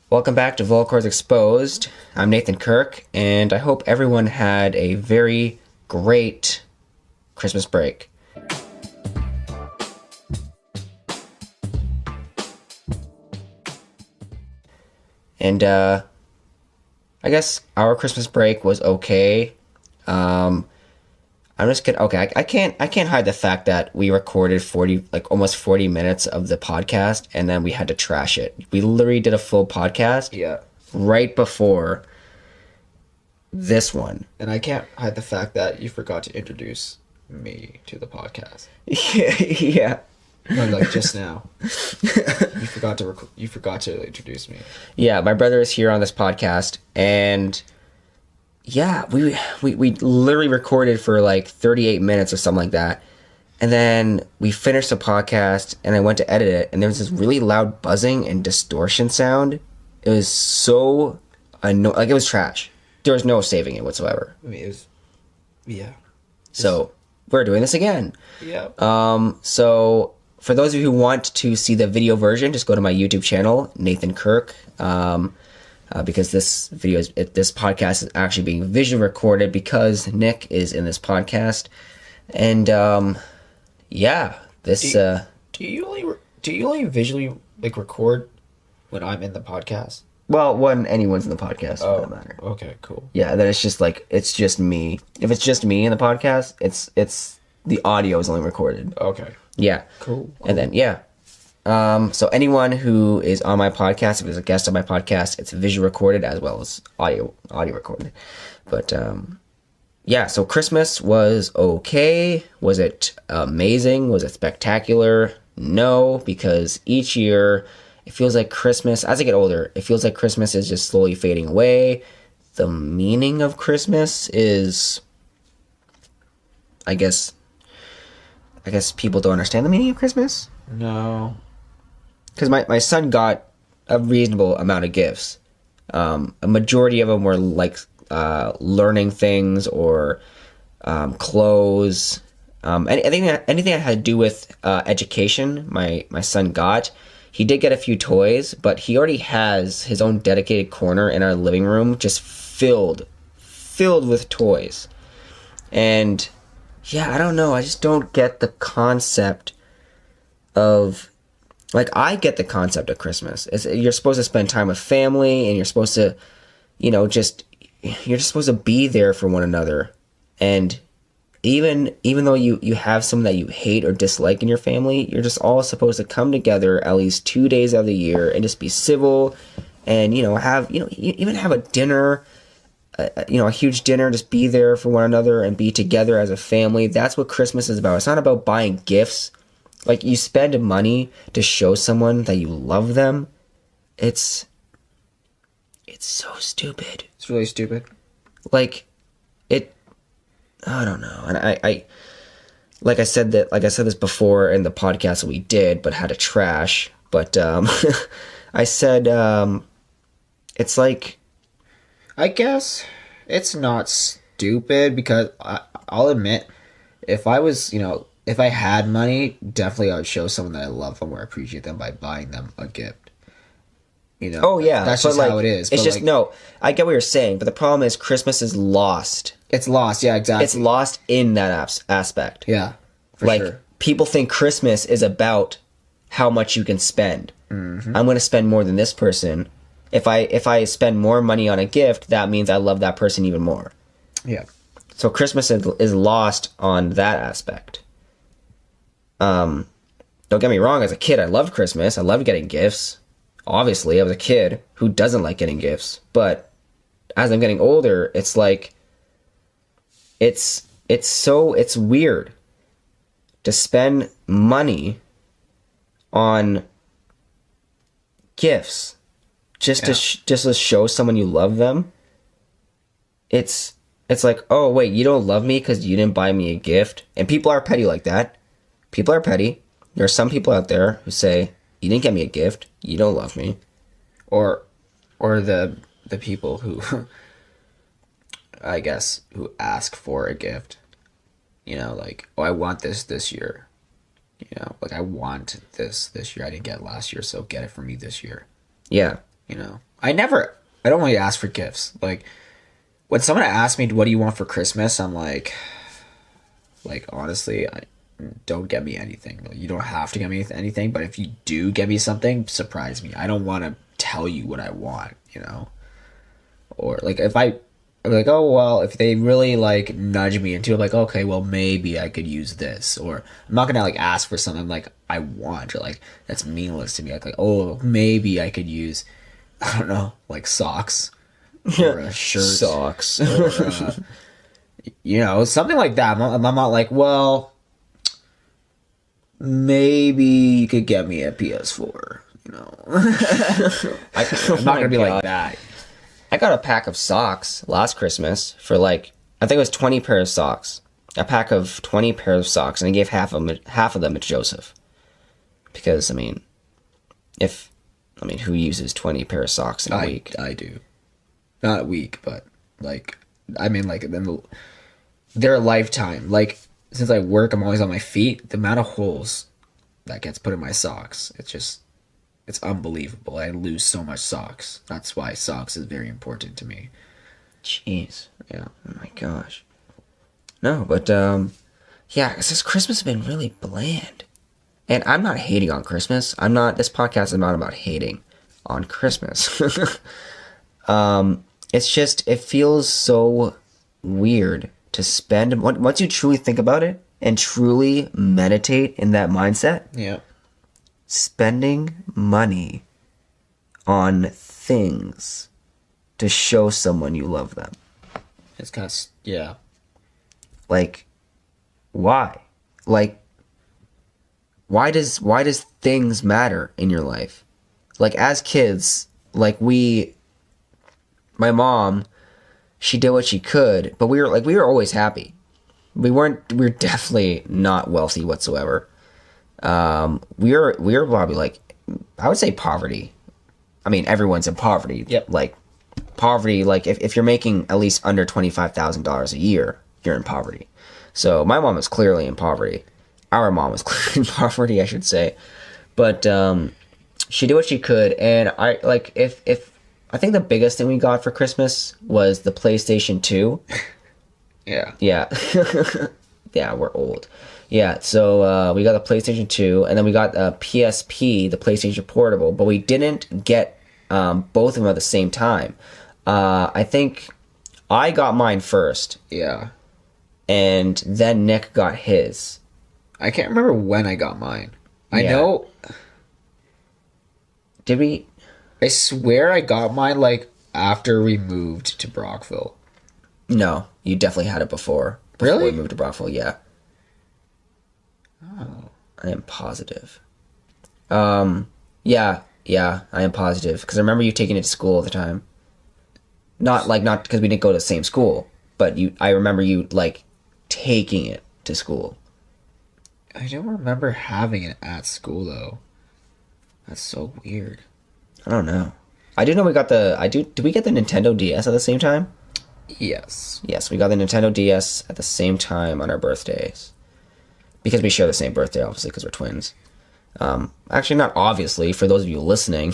Welcome back to Volcors Exposed. I'm Nathan Kirk, and I hope everyone had a very great Christmas break. And I guess our Christmas break was okay. I'm just gonna okay. I can't hide the fact that we recorded almost 40 minutes of the podcast, and then we had to trash it. We literally did a full podcast. Yeah. Right before this one. And I can't hide the fact that you forgot to introduce me to the podcast. Yeah. No, like just now. You forgot to introduce me. Yeah, my brother is here on this podcast, and yeah, we literally recorded for like 38 minutes or something like that. And then we finished the podcast, and I went to edit it, and there was this really loud buzzing and distortion sound. It was so annoying. Like, it was trash. There was no saving it whatsoever. I mean, it was... Yeah. So, we're doing this again. Yeah. So, for those of you who want to see the video version, just go to my YouTube channel, Nathan Kirk. Because this podcast is actually being visually recorded because Nick is in this podcast. And, yeah, this... Do you only visually, like, record when I'm in the podcast? Well, when anyone's in the podcast, for that matter. Okay, cool. Yeah, then it's just me. If it's just me in the podcast, it's the audio is only recorded. Okay. Yeah. Cool. And then, yeah. So anyone who is on my podcast, if there's a guest on my podcast, it's visual recorded as well as audio recorded. But, yeah, so Christmas was okay. Was it amazing? Was it spectacular? No, because each year it feels like Christmas, as I get older, it feels like Christmas is just slowly fading away. The meaning of Christmas is, I guess people don't understand the meaning of Christmas. No. Because my son got a reasonable amount of gifts. A majority of them were like learning things or clothes. Anything that had to do with education, my son got. He did get a few toys, but he already has his own dedicated corner in our living room just filled with toys. And yeah, I don't know. I just don't get the concept of... Like, I get the concept of Christmas. You're supposed to spend time with family, and you're supposed to, you're just supposed to be there for one another. And even though you have someone that you hate or dislike in your family, you're just all supposed to come together at least 2 days of the year and just be civil and, even have a dinner, a huge dinner, just be there for one another and be together as a family. That's what Christmas is about. It's not about buying gifts. Like, you spend money to show someone that you love them. It's so stupid. It's really stupid. Like, I don't know. And I like I said this before in the podcast that we did, but had to trash. But I said it's like, I guess it's not stupid because I'll admit, if I had money, definitely I would show someone that I love them or appreciate them by buying them a gift. Oh yeah, that's just how it is. It's just, no, I get what you're saying, but the problem is Christmas is lost. It's lost, yeah, exactly. It's lost in that aspect. Yeah, for sure. People think Christmas is about how much you can spend. Mm-hmm. I'm going to spend more than this person. If I spend more money on a gift, that means I love that person even more. Yeah. So Christmas is lost on that aspect. Don't get me wrong, as a kid, I loved Christmas. I loved getting gifts. Obviously, I was a kid who doesn't like getting gifts. But as I'm getting older, it's like, it's weird to spend money on gifts just to show someone you love them. It's like, oh, wait, you don't love me because you didn't buy me a gift? And people are petty like that. People are petty. There are some people out there who say, you didn't get me a gift, you don't love me. Or the people who, I guess, who ask for a gift. Like, oh, I want this year. Like, I want this year. I didn't get it last year, so get it for me this year. Yeah. I don't really ask for gifts. Like, when someone asks me, what do you want for Christmas? I'm like, honestly, don't get me anything. Like, you don't have to get me anything, but if you do get me something, surprise me. I don't want to tell you what I want, you know? Or, like, I'm like, oh, well, if they really, like, nudge me into it, like, okay, well, maybe I could use this. Or I'm not going to, like, ask for something, like, I want, or, like, that's meaningless to me. Like, oh, maybe I could use, I don't know, like, socks. Or a shirt. Socks. Or, you know, something like that. I'm not like, well, maybe you could get me a PS4, you know? I'm not going to be like that. I got a pack of socks last Christmas for like, I think it was 20 pairs of socks. A pack of 20 pairs of socks, and I gave half of them to Joseph. Because, I mean, who uses 20 pairs of socks in a week? I do. Not a week, but, like, I mean, like, their lifetime. Like, since I work, I'm always on my feet. The amount of holes that gets put in my socks, it's unbelievable. I lose so much socks. That's why socks is very important to me. Jeez. Yeah. Oh my gosh. No, but, yeah, this Christmas has been really bland. And I'm not hating on Christmas. This podcast is not about hating on Christmas. It's just, it feels so weird to spend, once you truly think about it and truly meditate in that mindset. Yeah. Spending money on things to show someone you love them. It's kind of, yeah. Like, why? Like, why does things matter in your life? Like, as kids, like, my mom, she did what she could, but we were always happy. We were definitely not wealthy whatsoever. We were probably, like, I would say poverty. I mean, everyone's in poverty. Yep. Like, poverty, like, if you're making at least under $25,000 a year, you're in poverty. So my mom is clearly in poverty. Our mom is clearly in poverty, I should say. But she did what she could, and I, like, if I think the biggest thing we got for Christmas was the PlayStation 2. Yeah. Yeah. Yeah, we're old. Yeah, so we got the PlayStation 2, and then we got PSP, the PlayStation Portable, but we didn't get both of them at the same time. I think I got mine first. Yeah. And then Nick got his. I can't remember when I got mine. I know. Did we? I swear I got mine, like, after we moved to Brockville. No, you definitely had it before. Really? We moved to Brockville, yeah. Oh. I am positive. Yeah, I am positive. Because I remember you taking it to school at the time. Not because we didn't go to the same school, but I remember you, like, taking it to school. I don't remember having it at school, though. That's so weird. I don't know. I do know we got did we get the Nintendo DS at the same time? Yes. Yes, we got the Nintendo DS at the same time on our birthdays. Because we share the same birthday, obviously, because we're twins. Actually, not obviously, for those of you listening.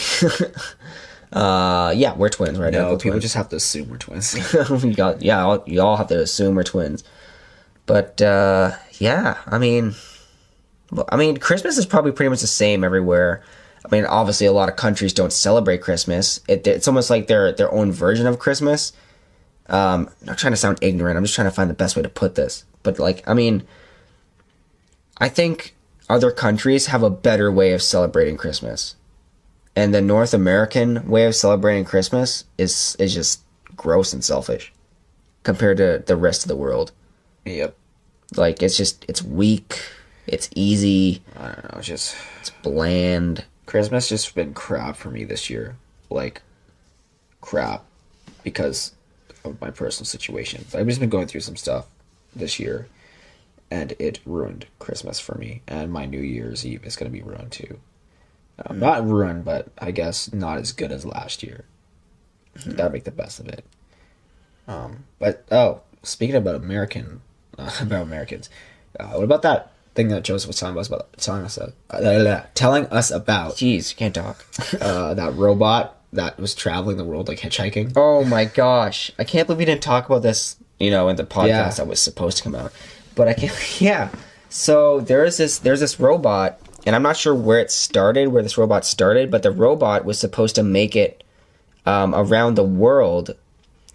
Yeah, we're twins, right? No, people just have to assume we're twins. You all have to assume we're twins. But, yeah, I mean, Christmas is probably pretty much the same everywhere. I mean, obviously, a lot of countries don't celebrate Christmas. It's almost like their own version of Christmas. I'm not trying to sound ignorant. I'm just trying to find the best way to put this. But, like, I mean, I think other countries have a better way of celebrating Christmas. And the North American way of celebrating Christmas is just gross and selfish compared to the rest of the world. Yep. Like, it's weak. It's easy. I don't know. It's bland. Christmas just been crap for me this year. Like, crap. Because of my personal situation. I've just been going through some stuff this year. And it ruined Christmas for me. And my New Year's Eve is going to be ruined too. Not ruined, but I guess not as good as last year. Gotta make the best of it. But speaking about Americans, what about that thing that Joseph was telling us about? Telling us about. Jeez, you can't talk. That robot that was traveling the world, like hitchhiking. Oh my gosh. I can't believe we didn't talk about this, in the podcast Yeah. that was supposed to come out. But I can't, yeah. So there's this robot, and I'm not sure where this robot started, but the robot was supposed to make it around the world,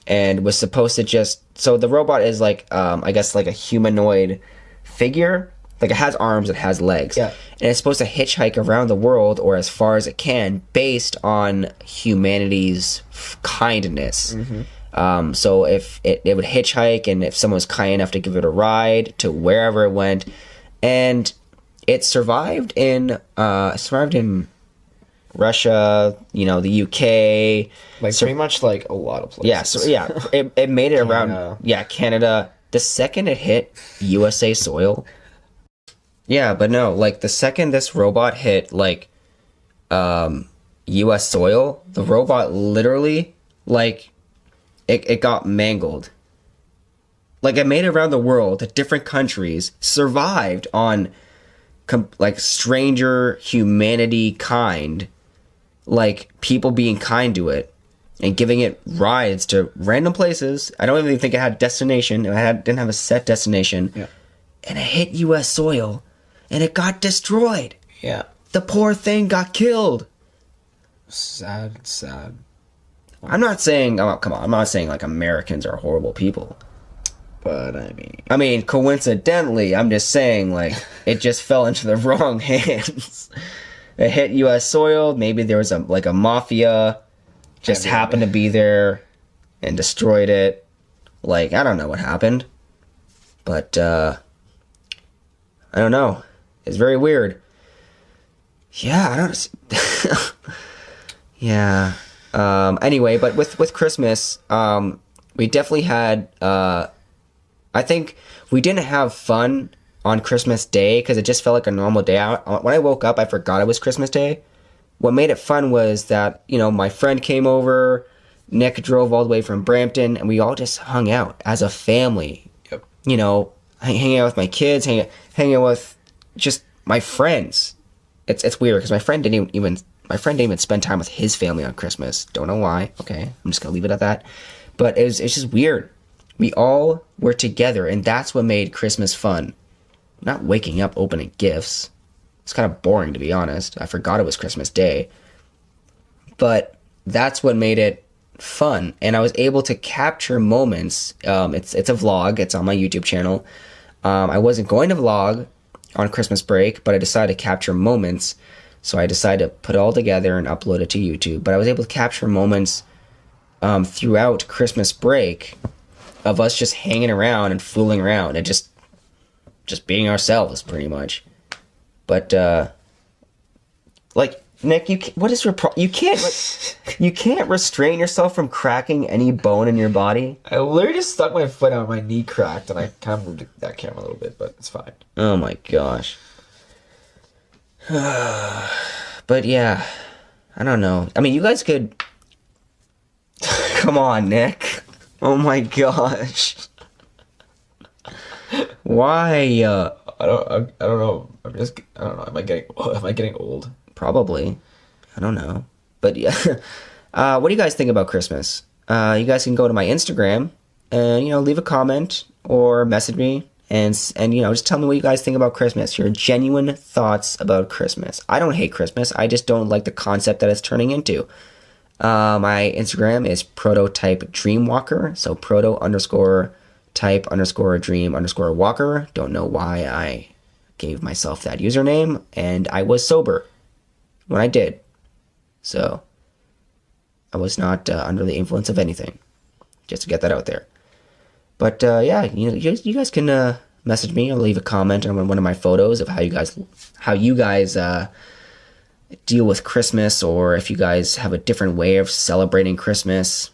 and was supposed to so the robot is like, I guess like a humanoid figure. Like it has arms, it has legs. Yeah. And it's supposed to hitchhike around the world, or as far as it can, based on humanity's kindness. So if it would hitchhike, and if someone was kind enough to give it a ride to wherever it went, and it survived in Russia, the UK, Like pretty much like a lot of places. yeah, so yeah, it made it around, Canada. The second it hit USA soil, yeah, but no, like the second this robot hit like US soil, the robot literally like it got mangled. Like it made it around the world to different countries, survived on like stranger humanity kind, like people being kind to it and giving it rides to random places. I don't even think it had destination. Didn't have a set destination. Yeah. And it hit US soil and it got destroyed. Yeah. The poor thing got killed. Sad. I'm not saying, come on, I'm not saying like Americans are horrible people. But I mean, coincidentally, I'm just saying, like, it just fell into the wrong hands. It hit U.S. soil. Maybe there was a mafia just happened to be there and destroyed it. Like, I don't know what happened. But, I don't know. It's very weird. Yeah, I don't... yeah. Anyway, but with Christmas, we definitely had... I think we didn't have fun on Christmas Day because it just felt like a normal day. When I woke up, I forgot it was Christmas Day. What made it fun was that, my friend came over, Nick drove all the way from Brampton, and we all just hung out as a family. Yep. Hanging out with my kids, hanging out with just my friends. It's weird because my friend didn't even spend time with his family on Christmas. Don't know why. Okay, I'm just gonna leave it at that. But it's just weird. We all were together, and that's what made Christmas fun. Not waking up opening gifts. It's kind of boring, to be honest. I forgot it was Christmas Day. But that's what made it fun. And I was able to capture moments. It's a vlog. It's on my YouTube channel. I wasn't going to vlog on Christmas break, but I decided to capture moments. So I decided to put it all together and upload it to YouTube. But I was able to capture moments throughout Christmas break of us just hanging around and fooling around and just being ourselves, pretty much. But like Nick, what is your you can't restrain yourself from cracking any bone in your body. I literally just stuck my foot out, my knee cracked, and I kind of moved that camera a little bit, but it's fine. Oh my gosh. But yeah, I don't know. I mean, you guys could. Come on, Nick. Oh my gosh. Why? I don't know. I don't know. Am I getting old? Probably. I don't know. But yeah. What do you guys think about Christmas? You guys can go to my Instagram and, leave a comment or message me and just tell me what you guys think about Christmas. Your genuine thoughts about Christmas. I don't hate Christmas. I just don't like the concept that it's turning into. My Instagram is prototype dreamwalker. So proto_type_dream_walker. Don't know why I gave myself that username, and I was sober when I did. So I was not under the influence of anything. Just to get that out there. But yeah, you guys can message me or leave a comment on one of my photos of how you guys deal with Christmas, or if you guys have a different way of celebrating Christmas.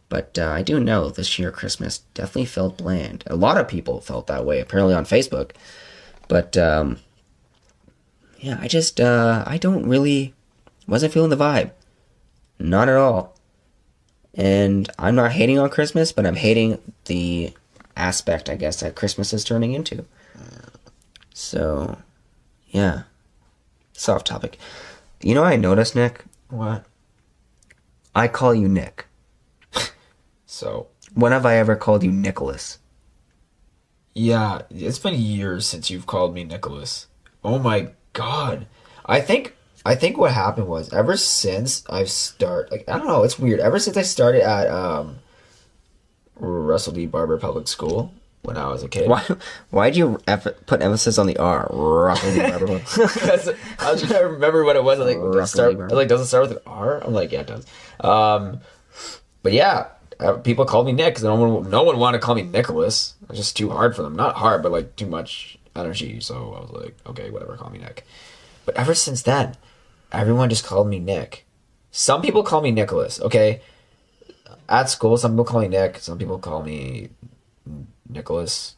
But I do know this year Christmas definitely felt bland. A lot of people felt that way, apparently on Facebook. But yeah, I wasn't feeling the vibe. Not at all. And I'm not hating on Christmas, but I'm hating the aspect, I guess, that Christmas is turning into. So, yeah. Soft topic. You know what I noticed, Nick? What? I call you Nick. So, When have I ever called you Nicholas? yeah, it's been years since you've called me Nicholas. Oh my God. I think what happened was ever since I don't know, it's weird. Ever since I started at Russell D. Barber Public School when I was a kid. Why'd you put emphasis on the R? Roughly Barber. Because I was trying to remember what it was. Like, does it start with an R? I'm like, yeah, it does. But yeah, people called me Nick because no one wanted to call me Nicholas. It was just too hard for them. Not hard, but like too much energy. So I was like, okay, whatever, call me Nick. But ever since then, everyone just called me Nick. Some people call me Nicholas. Okay, at school, some people call me Nick. Some people call me Nicholas.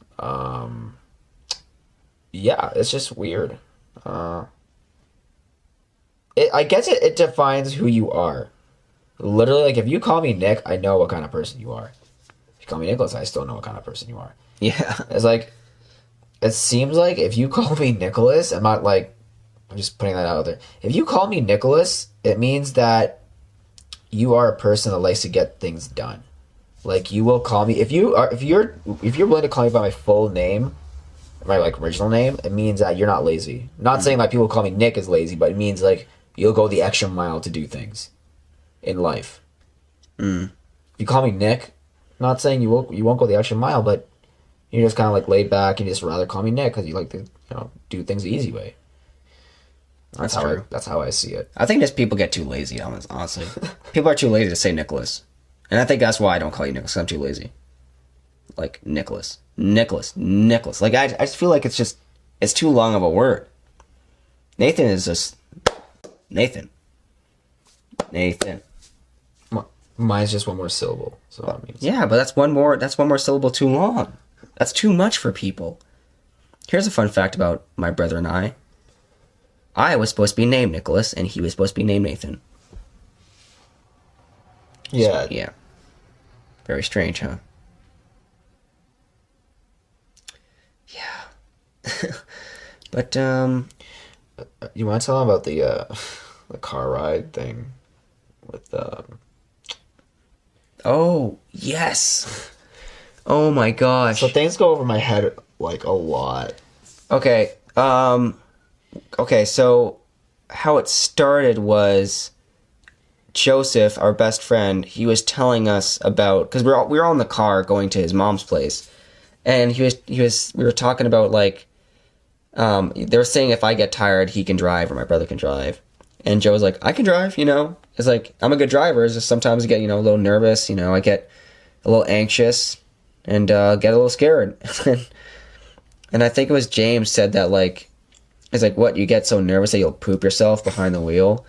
Yeah, it's just weird. I guess it defines who you are. Literally, like, if you call me Nick, I know what kind of person you are. If you call me Nicholas, I still know what kind of person you are. Yeah. It's like, it seems like if you call me Nicholas, I'm just putting that out there. If you call me Nicholas, it means that you are a person that likes to get things done. Like, you will call me, if you're willing to call me by my full name, my like original name, it means that you're not lazy. Not saying like people call me Nick is lazy, but it means like you'll go the extra mile to do things in life. If you call me Nick, not saying you won't go the extra mile, but you're just kind of like laid back and you just rather call me Nick because you like to do things the easy way. That's true. That's how I see it. I think just people get too lazy, honestly. People are too lazy to say Nicholas. And I think that's why I don't call you Nicholas, 'cause I'm too lazy. Like, Nicholas. Like, I just feel like it's too long of a word. Nathan is just... Nathan. Mine's just one more syllable. So that means. Yeah, but that's one more syllable too long. That's too much for people. Here's a fun fact about my brother and I. I was supposed to be named Nicholas, and he was supposed to be named Nathan. Yeah. So, yeah. Very strange, huh? Yeah. But, You want to tell them about the car ride thing with oh, yes. Oh my gosh. So things go over my head like a lot. Okay. Okay, so how it started was Joseph, our best friend, he was telling us about, because we were all in the car going to his mom's place, and we were talking about like, they were saying if I get tired, he can drive or my brother can drive, and Joe was like, I can drive, It's like, I'm a good driver. It's just sometimes I get a little nervous, I get a little anxious and get a little scared, and I think it was James said that like. It's like, what, you get so nervous that you'll poop yourself behind the wheel?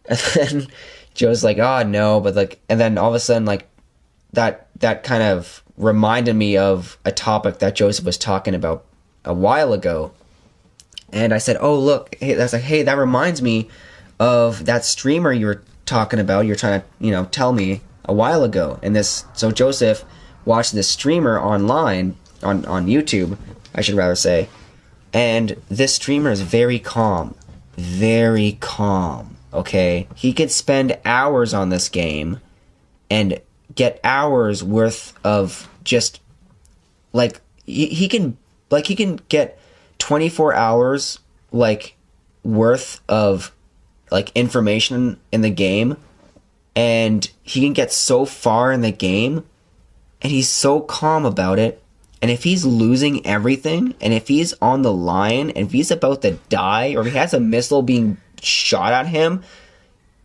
And then Joe's like, oh, no, but like, and then all of a sudden, like, that kind of reminded me of a topic that Joseph was talking about a while ago. And I said, oh, look, hey, that reminds me of that streamer you were talking about. You're trying to, tell me a while ago. And so Joseph watched this streamer online, on YouTube, I should rather say. And this streamer is very calm, okay? He could spend hours on this game and get hours worth of just, like, he can get 24 hours, like, worth of, like, information in the game, and he can get so far in the game, and he's so calm about it. And if he's losing everything, and if he's on the line, and if he's about to die, or if he has a missile being shot at him,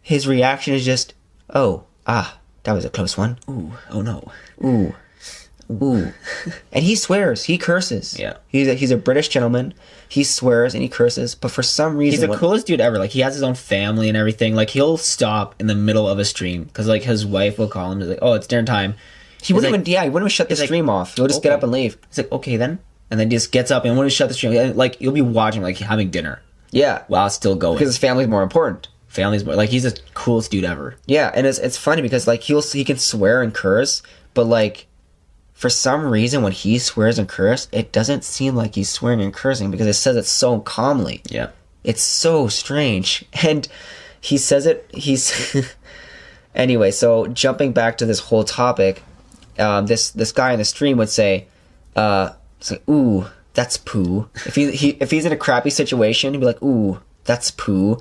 his reaction is just, that was a close one. Ooh, oh no. Ooh. And he swears, he curses. Yeah. He's a British gentleman. He swears and he curses, but for some reason... He's the coolest dude ever. Like, he has his own family and everything. Like, he'll stop in the middle of a stream, because, like, his wife will call him, he's like, oh, it's dinner time. He wouldn't even shut the stream off. He'll just get up and leave. He's like, okay then. And then he just gets up and won't shut the stream. And, like, you'll be watching, like, having dinner. Yeah. While it's still going. Because his family's more important. Family's more... Like, he's the coolest dude ever. Yeah, and it's funny because, like, he can swear and curse, but, like, for some reason when he swears and curses, it doesn't seem like he's swearing and cursing because it says it so calmly. Yeah. It's so strange. And he says it, Anyway, so jumping back to this whole topic, this guy in the stream would say, it's like, ooh, that's poo. If he's in a crappy situation, he'd be like, ooh, that's poo.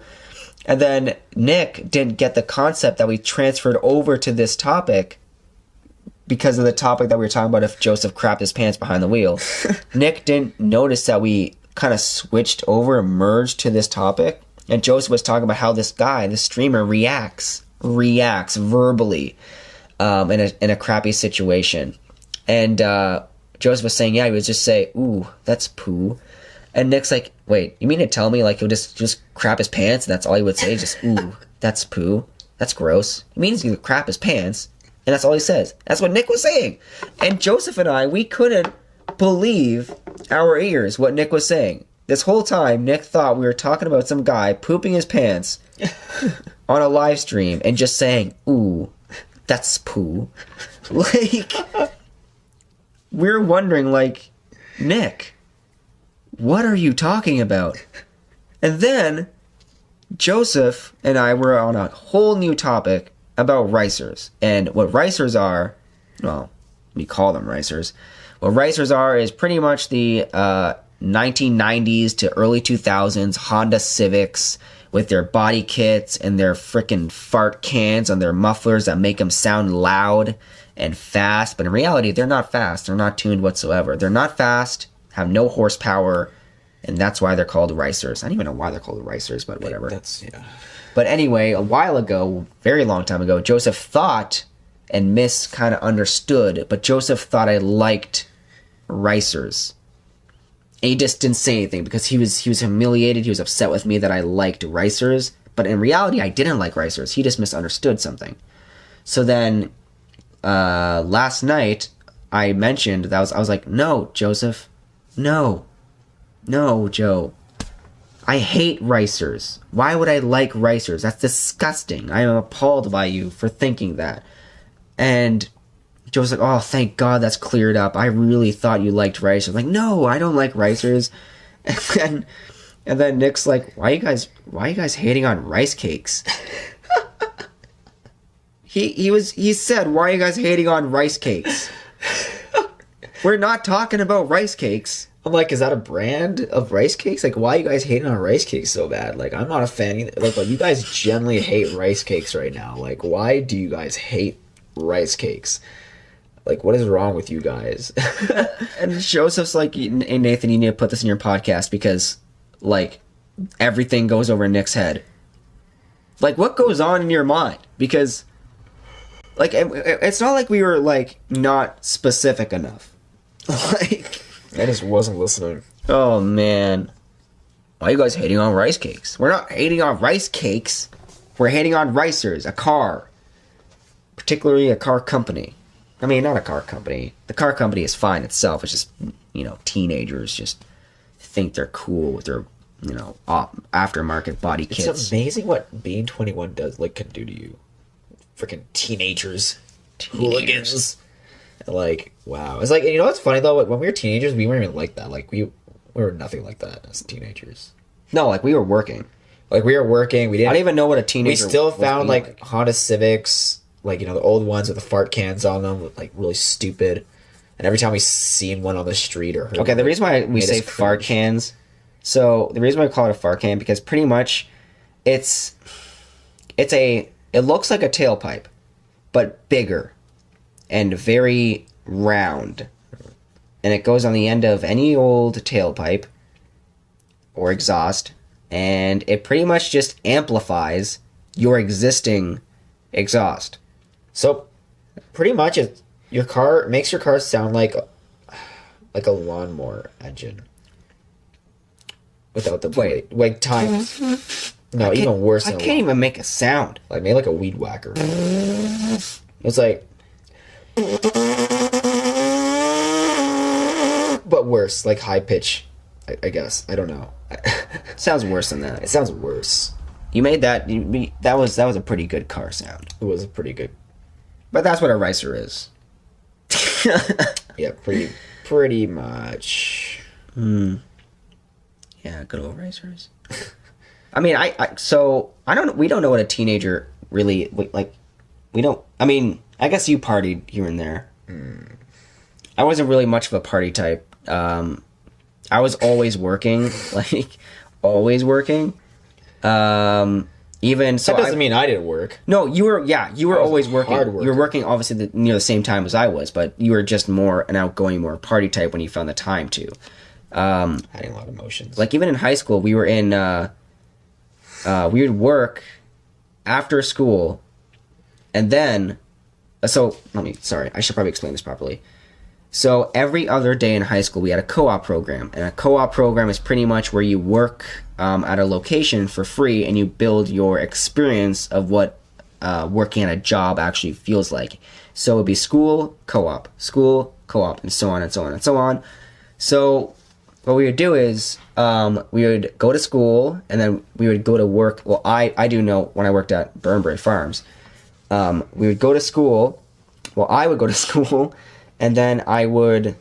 And then Nick didn't get the concept that we transferred over to this topic because of the topic that we were talking about if Joseph crapped his pants behind the wheel. Nick didn't notice that we kind of switched over and merged to this topic. And Joseph was talking about how this guy, this streamer, reacts verbally in a crappy situation. And Joseph was saying, yeah, he would just say, ooh, that's poo. And Nick's like, wait, you mean to tell me like he'll just crap his pants and that's all he would say? Just, ooh, that's poo. That's gross. He means he would crap his pants and that's all he says. That's what Nick was saying. And Joseph and I, we couldn't believe our ears what Nick was saying. This whole time, Nick thought we were talking about some guy pooping his pants on a live stream and just saying, ooh, that's poo. Like, we're wondering, like, Nick, what are you talking about? And then Joseph and I were on a whole new topic about ricers. And what ricers are, well, we call them ricers. What ricers are is pretty much the 1990s to early 2000s Honda Civics with their body kits and their frickin' fart cans on their mufflers that make them sound loud and fast. But in reality, they're not fast. They're not tuned whatsoever. They're not fast, have no horsepower, and that's why they're called ricers. I don't even know why they're called ricers, but whatever. Yeah. But anyway, a while ago, very long time ago, Joseph thought, and Miss kind of understood, but Joseph thought I liked ricers. And he just didn't say anything because he was humiliated. He was upset with me that I liked ricers. But in reality, I didn't like ricers. He just misunderstood something. So then last night, I mentioned that I was like, no, Joseph. No, Joe. I hate ricers. Why would I like ricers? That's disgusting. I am appalled by you for thinking that. And Joe's like, oh, thank God that's cleared up. I really thought you liked ricers. I'm like, no, I don't like ricers. And then Nick's like, why are you guys hating on rice cakes? He said, why are you guys hating on rice cakes? We're not talking about rice cakes. I'm like, is that a brand of rice cakes? Like, why are you guys hating on rice cakes so bad? Like, I'm not a fan either. Like, you guys generally hate rice cakes right now. Like, why do you guys hate rice cakes? Like, what is wrong with you guys? And Joseph's like, hey, Nathan, you need to put this in your podcast because, like, everything goes over Nick's head. Like, what goes on in your mind? Because, like, it's not like we were, like, not specific enough. Like, I just wasn't listening. oh, man. Why are you guys hating on rice cakes? We're not hating on rice cakes. We're hating on ricers, a car. Particularly a car company. I mean, not a car company. The car company is fine itself. It's just, teenagers just think they're cool with their, aftermarket body kits. It's amazing what being 21 can do to you. Freaking teenagers. Hooligans. Like, wow. It's like, what's funny though? When we were teenagers, we weren't even like that. Like, we were nothing like that as teenagers. No, like, we were working. Like, we were working. We didn't. I didn't even know what a teenager We still was found, being like, Honda Civics, like, the old ones with the fart cans on them, like, really stupid. And every time we seen one on the street or heard Okay, the reason why we say fart cans, so the reason why we call it a fart can, because pretty much it looks like a tailpipe, but bigger and very round. And it goes on the end of any old tailpipe or exhaust, and it pretty much just amplifies your existing exhaust. So, pretty much, makes your car sound like a lawnmower engine. Without the Wait. like time. No, even worse than I can't even make a sound. Like, maybe like a weed whacker. It's like... But worse, like high pitch, I guess. I don't know. Sounds worse than that. It sounds worse. You made that. That was a pretty good car sound. It was a pretty good... But that's what a ricer is. Yeah, pretty much. Yeah, good old racers. I mean, we don't know what a teenager really like. we don't. I mean, I guess you partied here and there. I wasn't really much of a party type. I was always working, like always working. Even so, That doesn't mean I didn't work. no, you were. Yeah, you were always working. hard worker. You were working obviously near the same time as I was, but you were just more an outgoing, more party type when you found the time to. Having a lot of emotions. Like even in high school, we were in. We would work after school, and then. So sorry, I should probably explain this properly. So every other day in high school, we had a co-op program, and a co-op program is pretty much where you work at a location for free, and you build your experience of what working at a job actually feels like. So it would be school, co-op, and so on and so on and so on. So what we would do is we would go to school, and then we would go to work. Well, I do know when I worked at Burnbury Farms, we would go to school. Well, I would go to school. And then I would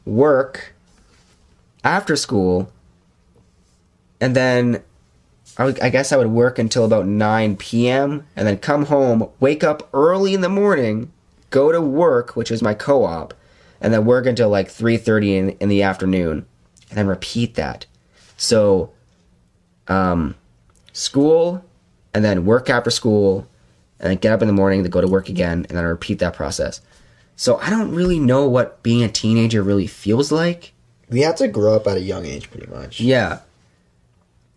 work after school, and then I guess I would work until about 9 p.m. and then come home, wake up early in the morning, go to work, which is my co-op, and then work until like 3:30 in the afternoon, and then repeat that. So, school, and then work after school, and then get up in the morning to go to work again, and then I repeat that process. So I don't really know what being a teenager really feels like. We had to grow up at a young age, pretty much. Yeah.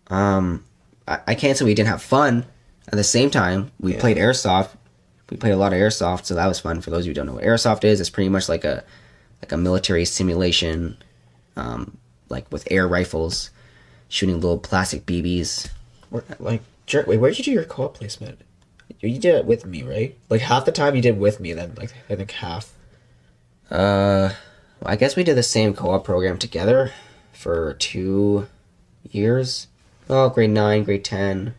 I can't say we didn't have fun. At the same time, we played airsoft. We played a lot of airsoft, so that was fun. For those of you who don't know what airsoft is, it's pretty much like a military simulation, like with air rifles, shooting little plastic BBs. Wait, where'd you do your co-op placement? You did it with me, right? Like half the time you did with me, then like I think half. I guess we did the same co-op program together for 2 years. Oh, grade 9, grade 10,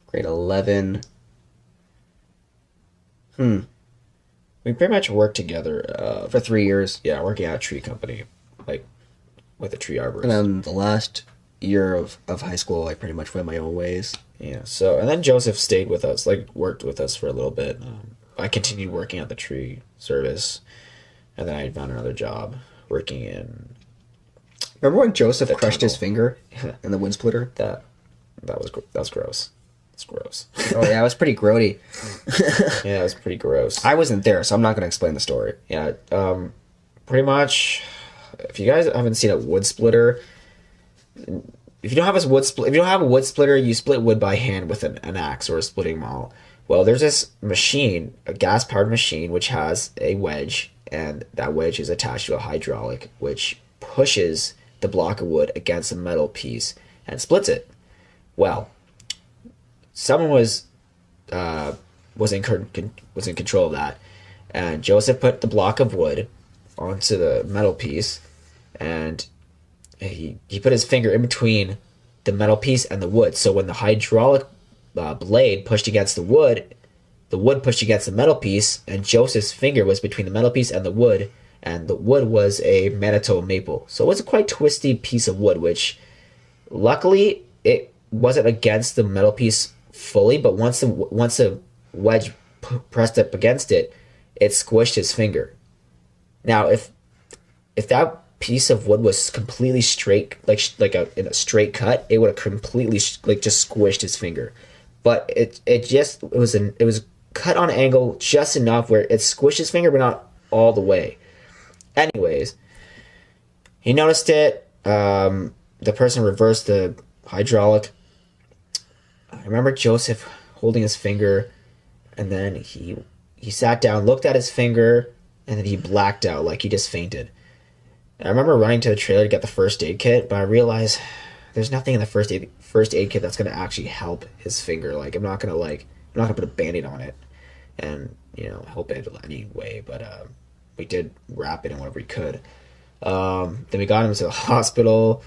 grade 11. We pretty much worked together For 3 years. yeah, working at a tree company, like with a tree arborist. And then the last year of high school, I pretty much went my own ways. Yeah, so, and then Joseph stayed with us, like, worked with us for a little bit. I continued working at the tree service, and then I found another job working in... Remember when Joseph The crushed his tunnel. finger in the wood splitter? That was gross. It's gross. Oh, yeah, it was pretty grody. Yeah, it was pretty gross. I wasn't there, so I'm not going to explain the story. Yeah, pretty much, if you guys haven't seen a wood splitter... If you don't have a wood splitter, you split wood by hand with an axe or a splitting maul. Well, there's this machine, a gas-powered machine, which has a wedge, and that wedge is attached to a hydraulic, which pushes the block of wood against a metal piece and splits it. Well, someone was in control of that, and Joseph put the block of wood onto the metal piece, and he put his finger in between the metal piece and the wood. So when the hydraulic blade pushed against the wood pushed against the metal piece, and Joseph's finger was between the metal piece and the wood was a Manitoba maple. So it was a quite twisty piece of wood, which luckily it wasn't against the metal piece fully, but once the wedge pressed up against it, it squished his finger. Now, if that piece of wood was completely straight, in a straight cut, it would have completely just squished his finger. But it was cut on an angle just enough where it squished his finger, but not all the way. Anyways, he noticed it. The person reversed the hydraulic. I remember Joseph holding his finger, and then he sat down, looked at his finger, and then he blacked out, like he just fainted. I remember running to the trailer to get the first aid kit, but I realized there's nothing in the first aid kit that's gonna actually help his finger. Like I'm not gonna put a Band-Aid on it and help it anyway. But we did wrap it in whatever we could. Then we got him to the hospital.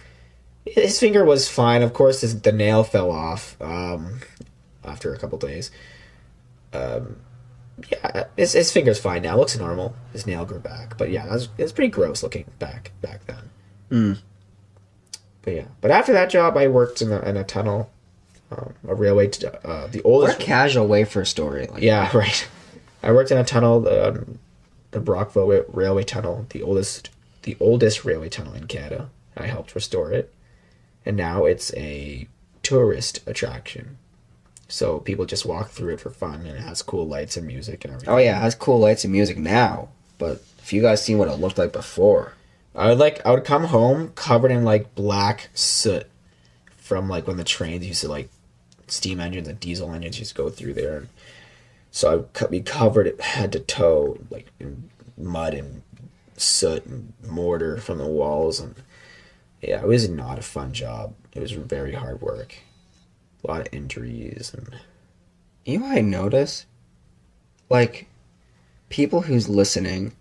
His finger was fine. Of course, the nail fell off after a couple days. Yeah, his finger's fine now. Looks normal. His nail grew back, but yeah, it was pretty gross looking back then. But yeah, but after that job, I worked in a tunnel. a railway. The What oldest. a casual way for a story. Like, Yeah, right. I worked in a tunnel, the Brockville Railway Tunnel, the oldest railway tunnel in Canada. I helped restore it, and now it's a tourist attraction. So people just walk through it for fun, and it has cool lights and music and everything. Oh yeah, it has cool lights and music now, but if you guys seen what it looked like before, I would come home covered in like black soot from like when the trains used to like steam engines and diesel engines used to go through there. And so I'd be covered head to toe like in mud and soot and mortar from the walls, and yeah, it was not a fun job. It was very hard work. A lot of injuries and you might notice, like, people who's listening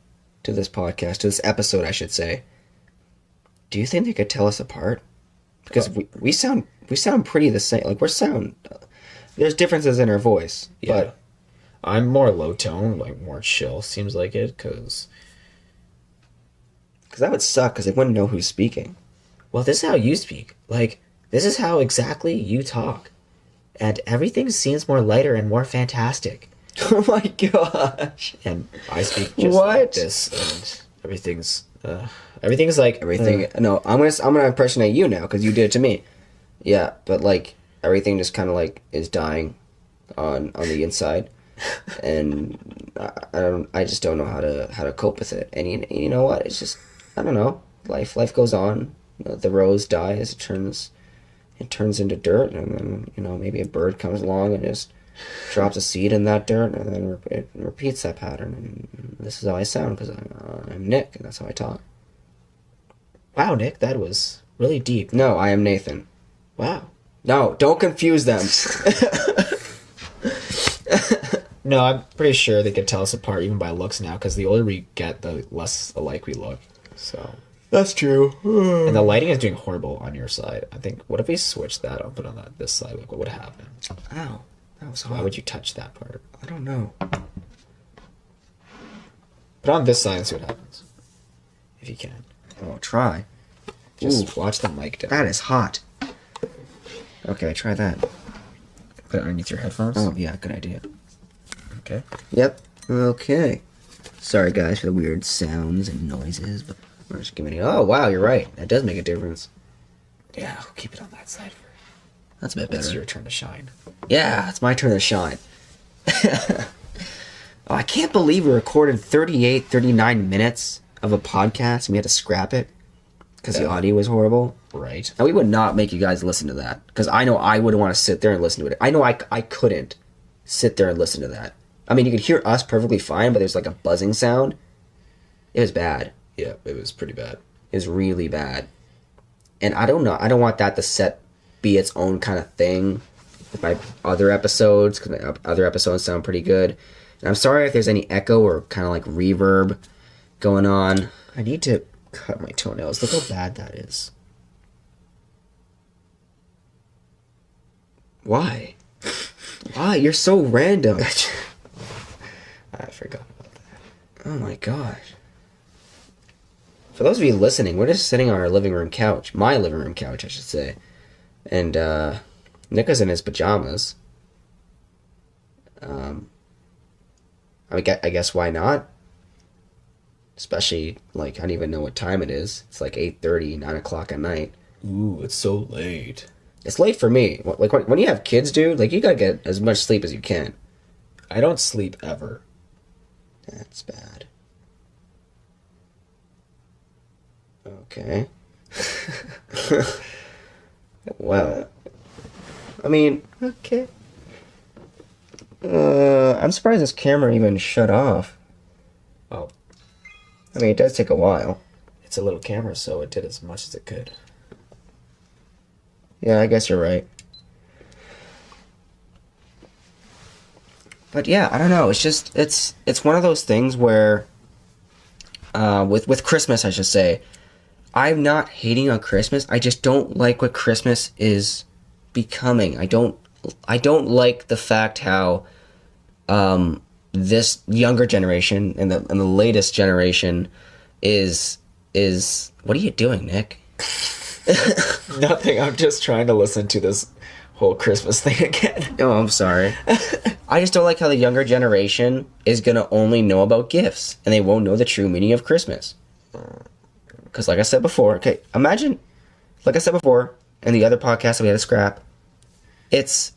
to this podcast, to this episode, I should say. Do you think they could tell us apart? Because we sound pretty the same. Like there's differences in our voice, yeah. but I'm more low tone, like more chill. Seems like it because that would suck because they wouldn't know who's speaking. well, this is how you speak. Like this is how exactly you talk, and everything seems more lighter and more fantastic. Oh my gosh! And I speak just What? like this, and everything's like Everything. No, I'm gonna impersonate you now because you did it to me. Yeah, but like everything just kind of like is dying on the inside, and I just don't know how to cope with it. And you know what? It's just I don't know. Life goes on. The rose dies. It turns into dirt, and then maybe a bird comes along and just drops a seed in that dirt, and then it repeats that pattern. And this is how I sound because I'm Nick, and that's how I talk. wow, Nick, that was really deep. No, I am Nathan. Wow. No, don't confuse them. No, I'm pretty sure they could tell us apart even by looks now, because the older we get, the less alike we look. So, That's true. and the lighting is doing horrible on your side. I think. What if we switch that up, put on this side? Like, what would happen? Ow, that was Why hot. would you touch that part? I don't know. Put on this side and see what happens, if you can. Oh, try. Just watch the mic down. That is hot. Okay, try that. Put it underneath your headphones. Oh yeah, good idea. Okay. Yep. Okay. Sorry guys for the weird sounds and noises, but we're just giving it. Oh wow, you're right. That does make a difference. Yeah, I'll keep it on that side. That's a bit It's better. your turn to shine. Yeah, it's my turn to shine. Oh, I can't believe we recorded 39 minutes of a podcast and we had to scrap it because the Yeah. audio was horrible. Right. And we would not make you guys listen to that because I know I wouldn't want to sit there and listen to it. I know I couldn't sit there and listen to that. I mean, you could hear us perfectly fine, but there's like a buzzing sound. It was bad. Yeah, it was pretty bad. Is really bad. And I don't know. I don't want that to be its own kind of thing with my other episodes, because my other episodes sound pretty good. And I'm sorry if there's any echo or kind of like reverb going on. I need to cut my toenails. Look how bad that is. Why? Why? You're so random. I forgot about that. Oh my gosh. For those of you listening, we're just sitting on our living room couch. My living room couch, I should say. And Nick is in his pajamas. I guess why not? Especially, like, I don't even know what time it is. It's like 8:30, 9 o'clock at night. Ooh, it's so late. It's late for me. Like, when you have kids, dude, like, you gotta get as much sleep as you can. I don't sleep ever. That's bad. Okay. Well, I mean, okay. I'm surprised this camera even shut off. Oh, I mean, it does take a while. it's a little camera, so it did as much as it could. Yeah, I guess you're right. But yeah, I don't know. It's just it's one of those things where, with Christmas, I should say, I'm not hating on Christmas. I just don't like what Christmas is becoming. I don't like the fact how this younger generation and the latest generation is what are you doing, Nick? Nothing. I'm just trying to listen to this whole Christmas thing again. Oh, I'm sorry. I just don't like how the younger generation is gonna only know about gifts, and they won't know the true meaning of Christmas. Because, like I said before, okay, imagine, like I said before, in the other podcast that we had to scrap, it's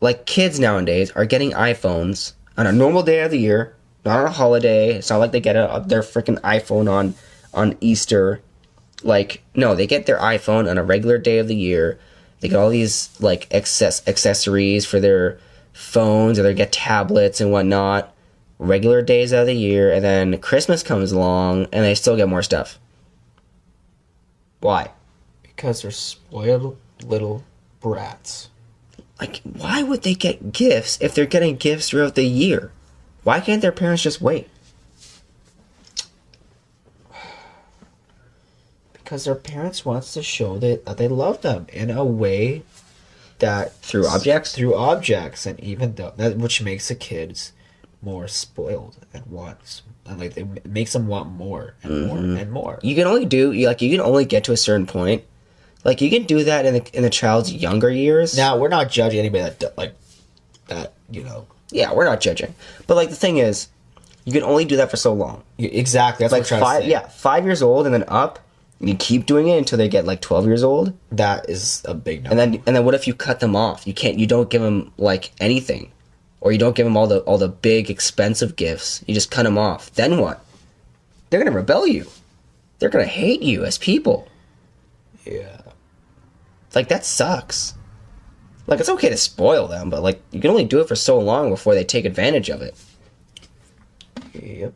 like kids nowadays are getting iPhones on a normal day of the year, not on a holiday. It's not like they get their freaking iPhone on Easter. Like, no, they get their iPhone on a regular day of the year. They get all these, like, accessories for their phones, or they get tablets and whatnot, regular days of the year, and then Christmas comes along, and they still get more stuff. Why? Because they're spoiled little brats. Like, why would they get gifts if they're getting gifts throughout the year? Why can't their parents just wait? Because their parents wants to show that they love them in a way that Through objects? through objects, and even though that, which makes the kids more spoiled and wants, and like it makes them want more and more and more. You can only you can only get to a certain point. Like, you can do that in the child's younger years. Now, we're not judging anybody that, you know. Yeah, we're not judging. But, like, the thing is, you can only do that for so long. Exactly, that's Like, what I'm trying to say. Yeah, 5 years old and then up, and you keep doing it until they get, like, 12 years old. That is a big no. And then what if you cut them off? You don't give them, like, anything. Or you don't give them all the big, expensive gifts. You just cut them off. Then what? They're going to rebel you. They're going to hate you as people. Yeah. Like, that sucks. Like, it's okay to spoil them, but, like, you can only do it for so long before they take advantage of it. Yep.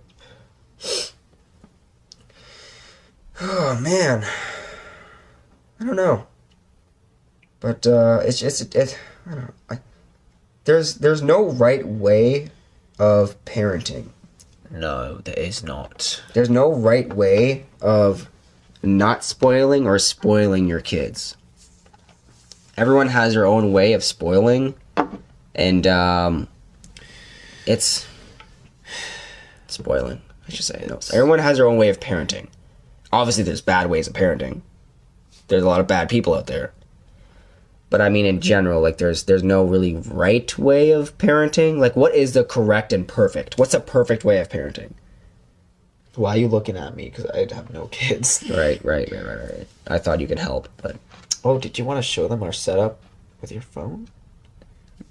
Oh, man. I don't know. But, it's just, I don't know. There's no right way of parenting. No, there is not. There's no right way of not spoiling or spoiling your kids. Everyone has their own way of spoiling, and it's spoiling, I should say. No, everyone has their own way of parenting. Obviously, there's bad ways of parenting. There's a lot of bad people out there. But I mean, in general, like, there's no really right way of parenting. Like, what is the correct and perfect? What's a perfect way of parenting? Why are you looking at me? Because I have no kids. Right. I thought you could help, but... Oh, did you want to show them our setup with your phone?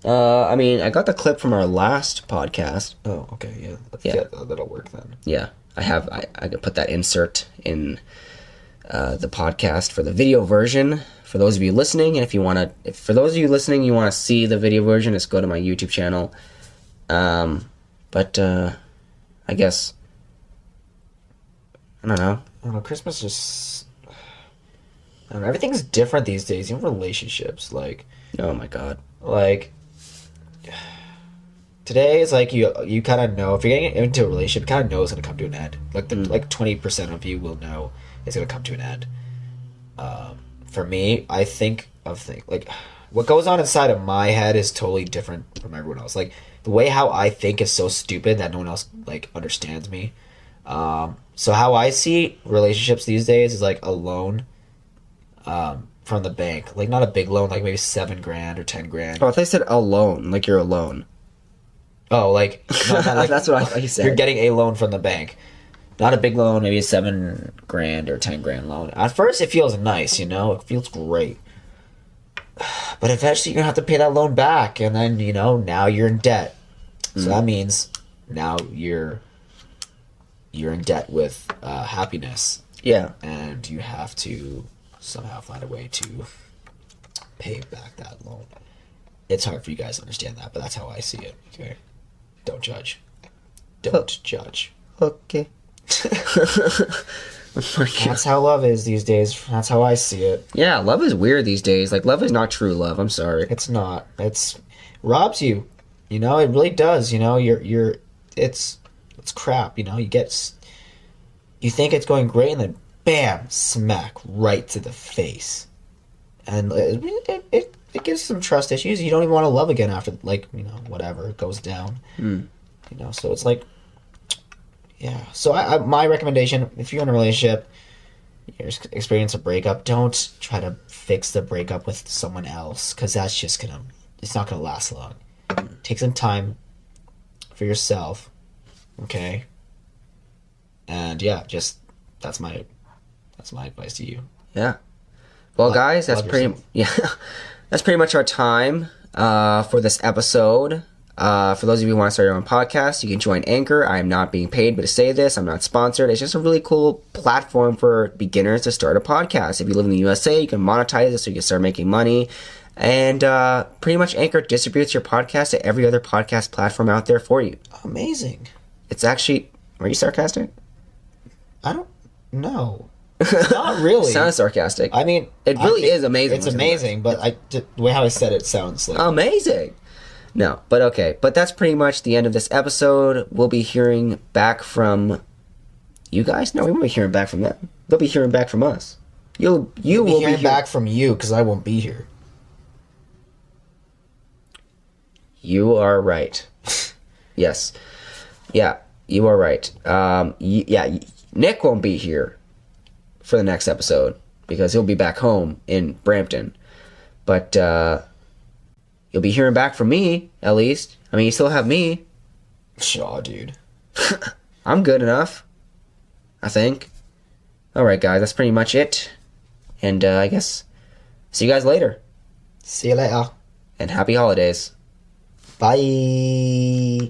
I mean, I got the clip from our last podcast. Oh, okay, yeah. Yeah. That'll work then. Yeah, I could put that insert in the podcast for the video version for those of you listening. And for those of you listening, you want to see the video version, just go to my YouTube channel. But I guess, I don't know. Christmas just... I don't know, everything's different these days, even relationships. Like, Oh my god. like, today is like you kind of know, if you're getting into a relationship, you kind of know it's going to come to an end. Like, like 20% of you will know it's going to come to an end. For me, I think of like, what goes on inside of my head is totally different from everyone else. Like, the way how I think is so stupid that no one else, like, understands me. So how I see relationships these days is like a loan from the bank. Like, not a big loan, like maybe $7,000 or $10,000. Oh, I thought you said alone, like you're alone. Oh, like, not like That's what I thought you said. you're getting a loan from the bank. Not a big loan, maybe a $7,000 or $10,000 loan. At first, it feels nice, you know? It feels great. But eventually, you're going to have to pay that loan back. And then, you know, now you're in debt. So that means now you're in debt with happiness. Yeah. And you have to somehow find a way to pay back that loan. It's hard for you guys to understand that, but that's how I see it. Okay? Don't judge. Don't judge. Okay. That's how love is these days. That's how I see it. Yeah, love is weird these days. Like, love is not true love. I'm sorry. It's not. It's robs you. You know, it really does. You know, it's crap. You know, you think it's going great, and then bam, smack right to the face, and it gives you some trust issues. You don't even want to love again after, like, you know, whatever, it goes down. You know, so it's like, yeah. So my recommendation, if you're in a relationship, you experience a breakup, don't try to fix the breakup with someone else, because that's just it's not gonna last long. Take some time for yourself, okay? And yeah, just that's my advice to you. Yeah. Well, guys, that's love pretty. Yeah, that's pretty much our time for this episode. For those of you who want to start your own podcast, you can join Anchor. I am not being paid, but to say this, I'm not sponsored. It's just a really cool platform for beginners to start a podcast. If you live in the USA, you can monetize it so you can start making money. And pretty much Anchor distributes your podcast to every other podcast platform out there for you. Amazing. It's actually... Are you sarcastic? I don't know. Not really. Sounds sarcastic. I mean, it really is amazing. It's amazing, but the way how I said it sounds like amazing. No, but okay. But that's pretty much the end of this episode. We'll be hearing back from you guys. No, we won't be hearing back from them. They'll be hearing back from us. You will be hearing back from you because I won't be here. You are right. Yes. Yeah, you are right. Yeah, Nick won't be here for the next episode because he'll be back home in Brampton. But you'll be hearing back from me, at least. I mean, you still have me. Shaw, dude. I'm good enough, I think. Alright, guys, that's pretty much it. And I guess see you guys later. See you later. And happy holidays. Bye.